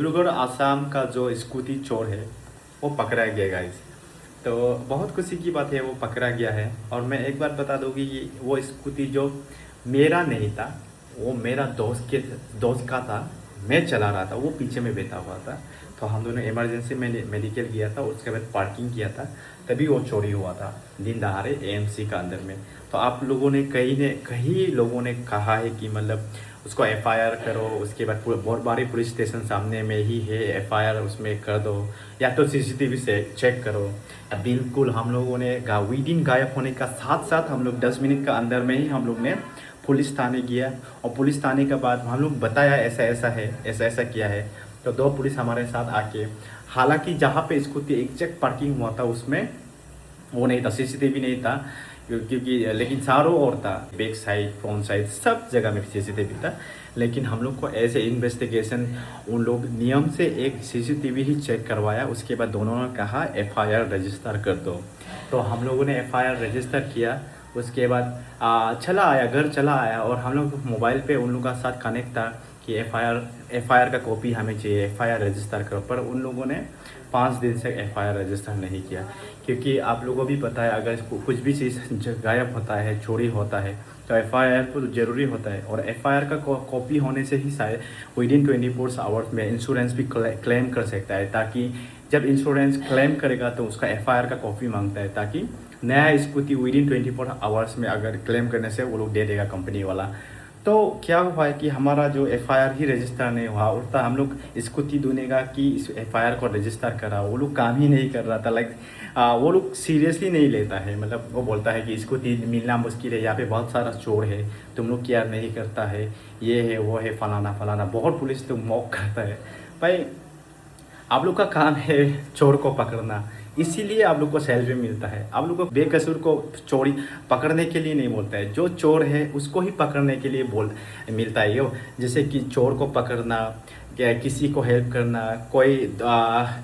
डिब्रूगढ़ आसाम का जो स्कूटी चोर है वो पकड़ा गया गाइस। तो बहुत खुशी की बात है, वो पकड़ा गया है। और मैं एक बात बता दूंगी कि वो स्कूटी जो मेरा नहीं था, वो मेरा दोस्त का था। मैं चला रहा था, वो पीछे में बैठा हुआ था। तो हम दोनों इमरजेंसी में मेडिकल गया था, उसके बाद पार्किंग किया था, तभी वो चोरी हुआ था दिन दहाड़े एएमसी का अंदर में। तो आप लोगों ने कई लोगों ने कहा है कि मतलब उसको एफआईआर करो, उसके बाद बहुत बड़ी पुलिस स्टेशन सामने में ही है, एफआईआर उसमें कर दो, या तो सीसीटीवी से चेक करो। बिल्कुल हम लोगों ने विदिन गायब होने का साथ साथ हम लोग 10 मिनट का अंदर में ही हम लोग ने पुलिस थाने गया। और पुलिस थाने के बाद हम लोग बताया ऐसा ऐसा है, ऐसा ऐसा किया है। तो 2 पुलिस हमारे साथ आके, हालांकि जहाँ पे स्कूटी एग्जैक्ट पार्किंग हुआ था उसमें वो नहीं था, सीसीटीवी नहीं था, क्योंकि लेकिन चारों ओर था, बैक साइड फ्रंट साइड सब जगह में सीसीटीवी था। लेकिन हम लोग को ऐसे इन्वेस्टिगेशन उन लोग नियम से एक सीसीटीवी ही चेक करवाया। उसके बाद दोनों ने कहा एफआईआर रजिस्टर कर दो। तो हम लोगों ने एफआईआर रजिस्टर किया। उसके बाद चला आया, घर चला आया, और हम लोग मोबाइल पे उन लोगों का साथ कनेक्ट था कि एफआईआर का कॉपी हमें चाहिए, एफआईआर रजिस्टर करो। पर उन लोगों ने 5 दिन से एफआईआर रजिस्टर नहीं किया। क्योंकि आप लोगों को भी पता है, अगर कुछ भी चीज़ गायब होता है, चोरी होता है, तो एफआईआर तो ज़रूरी होता है। और एफआईआर का कॉपी होने से ही शायद विदिन 24 आवर्स में इंश्योरेंस भी क्लेम कर सकता है, ताकि जब इंश्योरेंस क्लेम करेगा तो उसका एफआईआर का कॉपी मांगता है, ताकि नया स्कूटी विदिन 24 आवर्स में अगर क्लेम करने से वो लोग दे देगा कंपनी वाला। तो क्या हुआ है कि हमारा जो एफआईआर ही रजिस्टर नहीं हुआ, उल्टा हम लोग स्कूटी दूनेगा कि इस एफआईआर को रजिस्टर करा, वो लोग काम ही नहीं कर रहा था। लाइक वो लोग सीरियसली नहीं लेता है। मतलब वो बोलता है कि स्कूटी मिलना मुश्किल है, यहाँ पे बहुत सारा चोर है, तुम लोग केयर नहीं करता है, ये है वो है, फलाना फलाना, बहुत पुलिस तो मॉक करता है। भाई आप लोग का काम है चोर को पकड़ना, इसीलिए आप लोग को सैलरी मिलता है। आप लोग को बेकसूर को चोरी पकड़ने के लिए नहीं बोलता है, जो चोर है उसको ही पकड़ने के लिए मिलता है यो। जैसे कि चोर को पकड़ना, किसी को हेल्प करना, कोई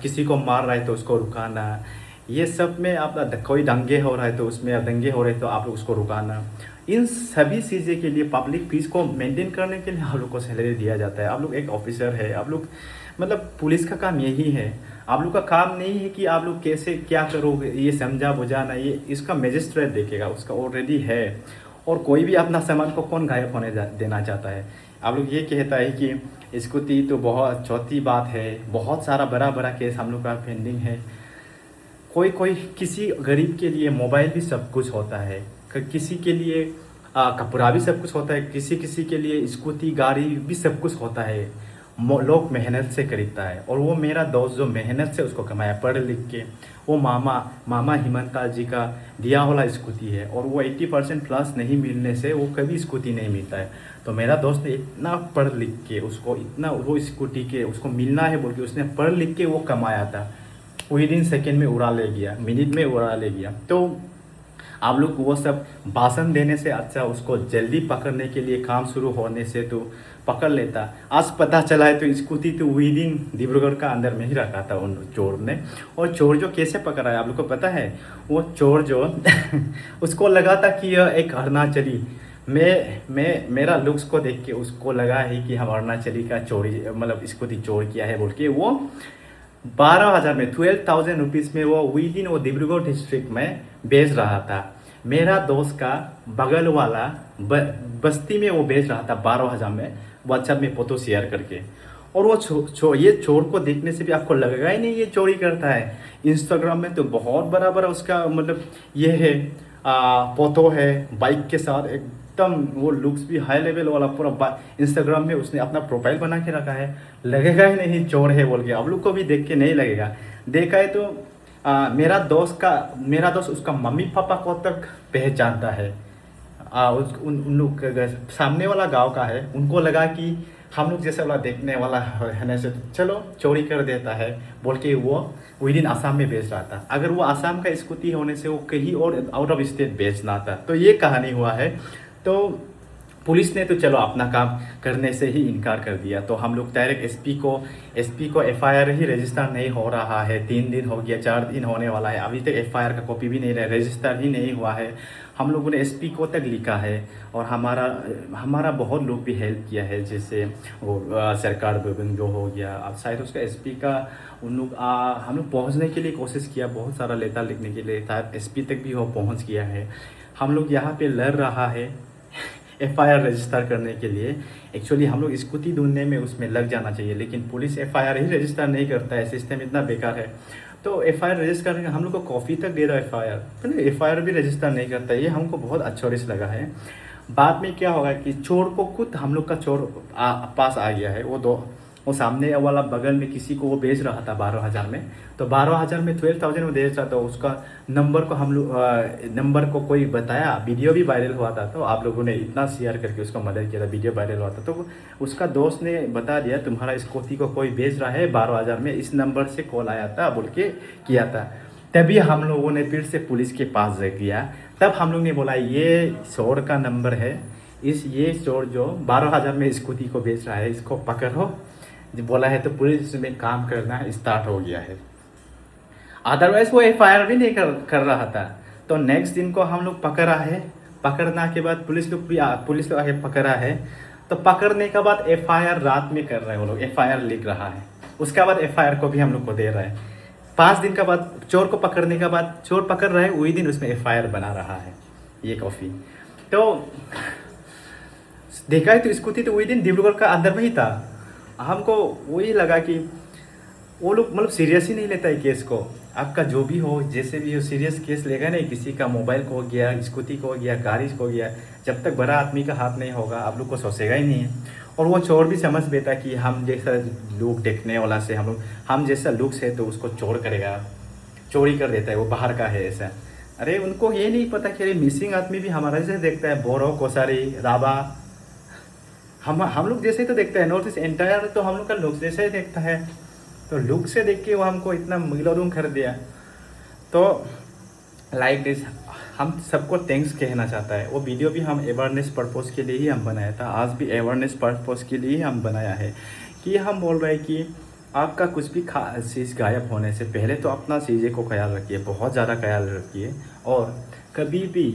किसी को मार रहा है तो उसको रुकाना, ये सब में आप कोई दंगे हो रहा है तो उसमें दंगे हो रहे हैं तो आप लोग उसको रुकाना, इन सभी चीज़ें के लिए पब्लिक पीस को मेंटेन करने के लिए आप लोग को सैलरी दिया जाता है। आप लोग एक ऑफिसर है, आप लोग मतलब पुलिस का काम यही है। आप लोग का काम नहीं है कि आप लोग कैसे क्या करोगे, ये समझा बुझाना, ये इसका मजिस्ट्रेट देखेगा, उसका ऑलरेडी है। और कोई भी अपना सामान को कौन गायब होने देना चाहता है। आप लोग ये कहता है कि स्कूटी तो बहुत चौथी बात है, बहुत सारा बड़ा बड़ा केस हम लोग का पेंडिंग है। कोई कोई किसी गरीब के लिए मोबाइल भी सब कुछ होता है, किसी के लिए कपड़ा भी सब कुछ होता है, किसी किसी के लिए स्कूटी गाड़ी भी सब कुछ होता है। लोग मेहनत से खरीदता है। और वो मेरा दोस्त जो मेहनत से उसको कमाया पढ़ लिख के, वो मामा हिमंता जी का दिया वाला स्कूटी है। और वो 80% प्लस नहीं मिलने से वो कभी स्कूटी नहीं मिलता है। तो मेरा दोस्त ने इतना पढ़ लिख के उसको इतना वो स्कूटी के उसको मिलना है बोल के उसने पढ़ लिख के वो कमाया था, विदिन सेकेंड में उड़ा ले गया, मिनट में उड़ा ले गया। तो आप लोग वो सब भाषण देने से अच्छा उसको जल्दी पकड़ने के लिए काम शुरू होने से तो पकड़ लेता। आज पता चला है तो स्कूटी तो विदिन डिब्रूगढ़ का अंदर में ही रखा था उन चोर ने। और चोर जो कैसे पकड़ा है आप लोग को पता है? वो चोर जो उसको लगा था कि यह एक अरुणाचली, मैं मेरा लुक्स को देख के उसको लगा है कि हम अरुणाचली का चोरी मतलब स्कूटी चोर किया है बोल के वो 12,000 में 12,000 रुपीज़ में वो विदिन वो डिब्रूगढ़ डिस्ट्रिक्ट में बेच रहा था। मेरा दोस्त का बगल वाला बस्ती में वो बेच रहा था 12,000 में, व्हाट्सएप में फोटो शेयर करके। और वो ये चोर को देखने से भी आपको लगेगा ही नहीं ये चोरी करता है। इंस्टाग्राम में तो बहुत बड़ा बड़ा उसका मतलब ये है, फोटो है बाइक के साथ, एकदम वो लुक्स भी हाई लेवल वाला पूरा। इंस्टाग्राम में उसने अपना प्रोफाइल बना के रखा है, लगेगा ही नहीं चोर है बोल के। आप लोग को भी देख के नहीं लगेगा। देखा है तो मेरा दोस्त उसका मम्मी पापा को तक पहचानता है। उन लोग सामने वाला गांव का है, उनको लगा कि हम लोग जैसे वाला देखने वाला है से चलो चोरी कर देता है बोल के वो विदिन आसाम में बेच रहा था। अगर वो आसाम का स्कूटी होने से वो कहीं और आउट ऑफ स्टेट बेचना था। तो ये कहानी हुआ है। तो पुलिस ने तो चलो अपना काम करने से ही इनकार कर दिया, तो हम लोग डायरेक्ट एसपी को एफआईआर ही रजिस्टर नहीं हो रहा है। 3 दिन हो गया, 4 दिन होने वाला है, अभी तक एफआईआर का कॉपी भी नहीं रजिस्टर ही नहीं हुआ है। हम लोगों ने एसपी को तक लिखा है और हमारा बहुत लोग भी हेल्प किया है, जैसे वो सरकार भवन जो हो गया, अब शायद उसका एसपी का उन लोग हम लोग पहुँचने के लिए कोशिश किया, बहुत सारा लेटर लिखने के लिए, शायद एसपी तक भी वो पहुँच गया है। हम लोग यहाँ पे लड़ रहा है एफआईआर रजिस्टर करने के लिए। एक्चुअली हम लोग स्कूटी ढूंढने में उसमें लग जाना चाहिए, लेकिन पुलिस एफआईआर ही रजिस्टर नहीं करता है, सिस्टम इतना बेकार है। तो एफआईआर रजिस्टर करने हम लोग को कॉफ़ी तक दे रहा है एफआईआर, तो एफआईआर भी रजिस्टर नहीं करता है। ये हमको बहुत अचोरिस लगा है। बाद में क्या होगा कि चोर को खुद हम लोग का चोर पास आ गया है। वो सामने वाला बगल में किसी को वो बेच रहा था 12,000 में, तो 12,000 में 12,000 में बेच रहा था। उसका नंबर को हम लोग नंबर को कोई बताया, वीडियो भी वायरल हुआ था, तो आप लोगों ने इतना शेयर करके उसको मदद किया था, वीडियो वायरल हुआ था। तो उसका दोस्त ने बता दिया तुम्हारा स्कूटी को कोई बेच रहा है 12,000 में, इस नंबर से कॉल आया था बोल के किया था। तभी हम लोगों ने फिर से पुलिस के पास गया। तब हम लोग ने बोला ये चोर का नंबर है, ये चोर जो 12,000 में स्कूटी को बेच रहा है, इसको पकड़ो बोला है। तो पुलिस में काम करना स्टार्ट हो गया है। अदरवाइज वो एफआईआर भी नहीं कर रहा था। तो नेक्स्ट दिन को हम लोग पकड़ा है, पकड़ना के बाद पुलिस लोग आके पकड़ा है। तो पकड़ने के बाद एफआईआर रात में कर रहे हैं वो लोग, एफआईआर लिख रहा है, उसके बाद एफआईआर को भी हम लोग को दे रहा है। 5 दिन के बाद चोर को पकड़ने के बाद, चोर पकड़ रहा है वही दिन उसमें एफआईआर बना रहा है ये कॉफ़ी। तो देखा है तो स्कूटी तो वही दिन डिब्रूगढ़ का अंदर में ही था। हमको वही लगा कि वो लोग मतलब सीरियस ही नहीं लेता है केस को। आपका जो भी हो, जैसे भी हो, सीरियस केस लेगा नहीं। किसी का मोबाइल खो गया, स्कूटी खो गया, गाड़ी खो गया, जब तक बड़ा आदमी का हाथ नहीं होगा आप लोग को सोचेगा ही नहीं है। और वो चोर भी समझ बेटा कि हम जैसा लोग देखने वाला से हम जैसा लुक से तो उसको चोर करेगा, चोरी कर देता है, वो बाहर का है ऐसा। अरे उनको ये नहीं पता कि अरे मिसिंग आदमी भी हमारा जैसे देखता है, बोरो, कोसारी, राबा, हम लोग जैसे ही तो देखते हैं। नॉर्थ ईस्ट एंटायर तो हम लोग का लुक जैसे ही देखता है, तो लुक से देख के वो हमको इतना मिलोडूम कर दिया। तो लाइक दिस हम सबको थैंक्स कहना चाहता है। वो वीडियो भी हम अवेयरनेस पर्पज़ के लिए ही हम बनाया था, आज भी अवेयरनेस पर्पज़ के लिए ही हम बनाया है कि हम बोल रहे हैं कि आपका कुछ भी चीज़ गायब होने से पहले तो अपना चीज़ें को ख्याल रखिए, बहुत ज़्यादा ख्याल रखिए। और कभी भी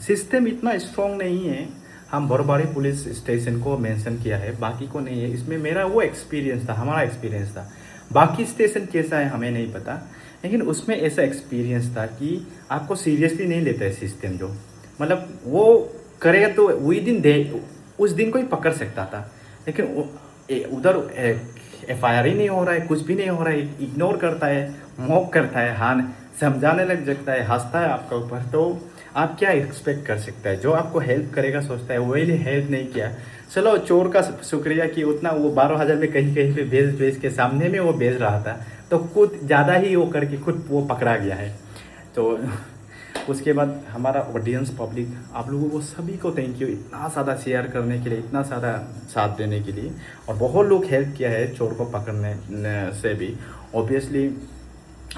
सिस्टम इतना स्ट्रॉन्ग नहीं है। हम बरबारी पुलिस स्टेशन को मेंशन किया है, बाकी को नहीं है। इसमें मेरा वो एक्सपीरियंस था, हमारा एक्सपीरियंस था। बाकी स्टेशन कैसा है हमें नहीं पता, लेकिन उसमें ऐसा एक्सपीरियंस था कि आपको सीरियसली नहीं लेता है सिस्टम। जो मतलब वो करेगा तो वही दिन उस दिन को ही पकड़ सकता था, लेकिन उधर एफआईआर ही नहीं हो रहा है, कुछ भी नहीं हो रहा है, इग्नोर करता है, मॉक करता है, हाँ समझाने लग जाता है, हंसता है आपका ऊपर। तो आप क्या एक्सपेक्ट कर सकता है? जो आपको हेल्प करेगा सोचता है, वही हेल्प नहीं किया। चलो चोर का शुक्रिया कि उतना वो 12,000 में कहीं कहीं पे बेच के सामने में वो बेच रहा था, तो खुद ज़्यादा ही वो करके खुद वो पकड़ा गया है। तो उसके बाद हमारा ऑडियंस पब्लिक, आप लोगों को सभी को थैंक यू इतना ज़्यादा शेयर करने के लिए, इतना ज़्यादा साथ देने के लिए। और बहुत लोग हेल्प किया है चोर को पकड़ने से भी। ऑब्वियसली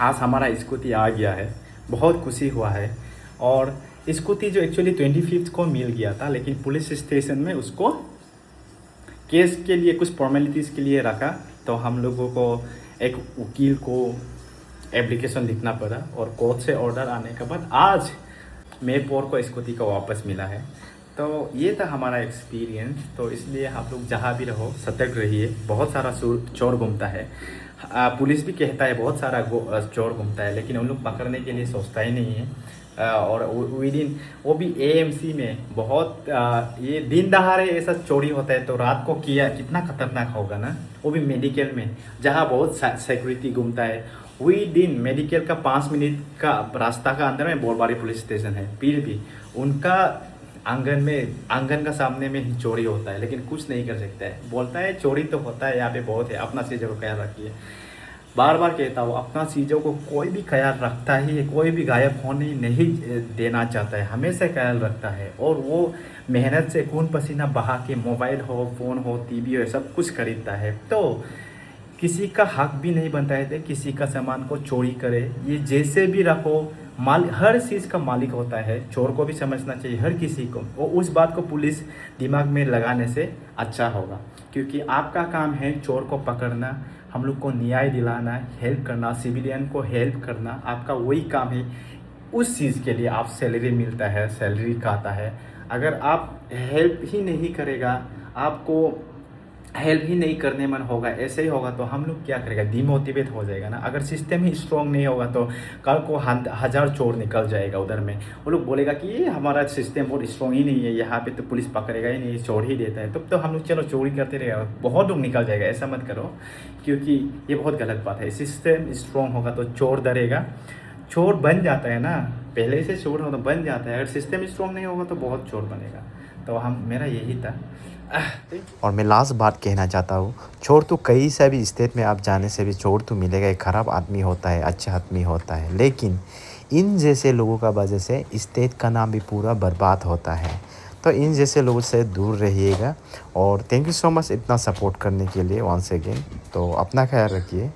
आज हमारा स्कूटी आ गया है, बहुत खुशी हुआ है। और स्कूटी जो एक्चुअली 25 को मिल गया था, लेकिन पुलिस स्टेशन में उसको केस के लिए कुछ फॉर्मेलिटीज़ के लिए रखा। तो हम लोगों को एक वकील को एप्लीकेशन लिखना पड़ा, और कोर्ट से ऑर्डर आने के बाद आज मे 4 को स्कूटी को वापस मिला है। तो ये था हमारा एक्सपीरियंस। तो इसलिए आप लोग जहाँ भी रहो सतर्क रहिए, बहुत सारा चोर घूमता है। पुलिस भी कहता है बहुत सारा चोर घूमता है, लेकिन उन लोग पकड़ने के लिए सोचता ही नहीं है। और वो भी एएमसी में बहुत ये दिन दहाड़े ऐसा चोरी होता है, तो रात को किया कितना खतरनाक होगा ना। वो भी मेडिकल में जहाँ बहुत सिक्योरिटी घूमता है, वही दिन मेडिकल का 5 मिनट का रास्ता का अंदर में बोरबारी पुलिस स्टेशन है, फिर भी उनका आंगन का सामने में ही चोरी होता है, लेकिन कुछ नहीं कर सकता है। बोलता है चोरी तो होता है यहाँ पे बहुत है, अपना चीज़ों को ख्याल रखिए। बार बार कहता हूँ, अपना चीज़ों को कोई भी ख्याल रखता ही है, कोई भी गायब होने नहीं देना चाहता है, हमेशा ख्याल रखता है। और वो मेहनत से खून पसीना बहा के मोबाइल हो, फ़ोन हो, टीवी हो, सब कुछ खरीदता है। तो किसी का हक भी नहीं बनता है कि किसी का सामान को चोरी करे। ये जैसे भी रखो, माल हर चीज़ का मालिक होता है, चोर को भी समझना चाहिए, हर किसी को। वो उस बात को पुलिस दिमाग में लगाने से अच्छा होगा, क्योंकि आपका काम है चोर को पकड़ना, हम लोग को न्याय दिलाना, हेल्प करना, सिविलियन को हेल्प करना, आपका वही काम है। उस चीज़ के लिए आप सैलरी मिलता है, सैलरी खाता है। अगर आप हेल्प ही नहीं करेगा, आपको हेल्प ही नहीं करने मन होगा, ऐसे ही होगा तो हम लोग क्या करेगा, डिमोटिवेट हो जाएगा ना। अगर सिस्टम ही स्ट्रॉन्ग नहीं होगा तो कल को हज़ार चोर निकल जाएगा उधर में, वो लोग बोलेगा कि ये हमारा सिस्टम बहुत स्ट्रॉन्ग ही नहीं है, यहाँ पे तो पुलिस पकड़ेगा ही नहीं, चोर ही देता है। तब तो हम लोग चलो चोरी करते रहेगा, बहुत लोग निकल जाएगा। ऐसा मत करो, क्योंकि ये बहुत गलत बात है। सिस्टम स्ट्रॉन्ग होगा तो चोर डरेगा, चोर बन जाता है ना, पहले से चोर हो तो बन जाता है। अगर सिस्टम स्ट्रॉन्ग नहीं होगा तो बहुत चोर बनेगा। तो हम मेरा यही था। और मैं लास्ट बात कहना चाहता हूँ, चोर तो कई सा भी स्टेट में आप जाने से भी चोर तो मिलेगा। एक ख़राब आदमी होता है, अच्छा आदमी होता है, लेकिन इन जैसे लोगों का वजह से स्टेट का नाम भी पूरा बर्बाद होता है। तो इन जैसे लोगों से दूर रहिएगा। और थैंक यू सो मच इतना सपोर्ट करने के लिए वंस अगेन। तो अपना ख्याल रखिए।